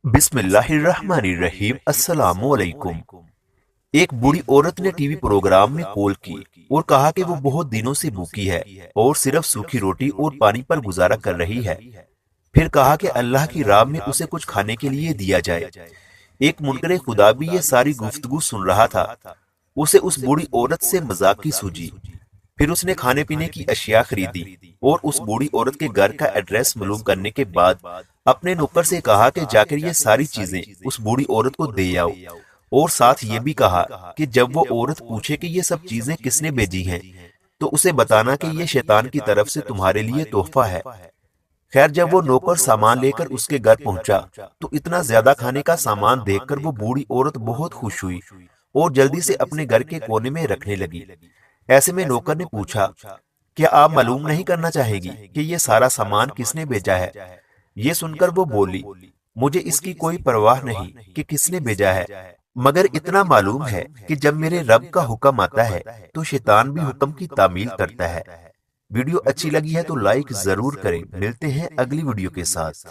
बिस्मिल्लाहिर्रहमानिर्रहीम। अस्सलाम वालेकुम। एक बूढ़ी औरत ने टीवी प्रोग्राम में कॉल की और कहा कि वो बहुत दिनों से भूखी है और सिर्फ सूखी रोटी और पानी पर गुजारा कर रही है। फिर कहा कि अल्लाह की राह में उसे कुछ खाने के लिए दिया जाए। एक मुनकरे खुदा भी ये सारी गुफ्तगू सुन रहा था। उसे उस बूढ़ी औरत से मजाक की सूझी। फिर उसने खाने पीने की अशिया खरीदी और उस बूढ़ी औरत के घर का एड्रेस मालूम करने के बाद अपने नौकर से कहा कि जाकर ये सारी चीजें उस बूढ़ी औरत को दे आओ, और साथ ये भी कहा कि जब वो औरत पूछे कि ये सब चीजें किसने भेजी हैं तो उसे बताना कि ये शैतान की तरफ से तुम्हारे लिए तोहफा है। खैर, जब वो नौकर सामान लेकर उसके घर पहुंचा तो इतना ज्यादा खाने का सामान देखकर वो बूढ़ी औरत बहुत खुश हुई और जल्दी से अपने घर के कोने में रखने लगी। ऐसे में नौकर ने पूछा, क्या आप मालूम नहीं करना चाहेगी कि ये सारा सामान किसने भेजा है? ये सुनकर वो बोली, मुझे इसकी कोई परवाह नहीं कि किसने भेजा है, मगर इतना मालूम है कि जब मेरे रब का हुक्म आता है तो शैतान भी हुक्म की तामील करता है। वीडियो अच्छी लगी है तो लाइक जरूर करें। मिलते हैं अगली वीडियो के साथ।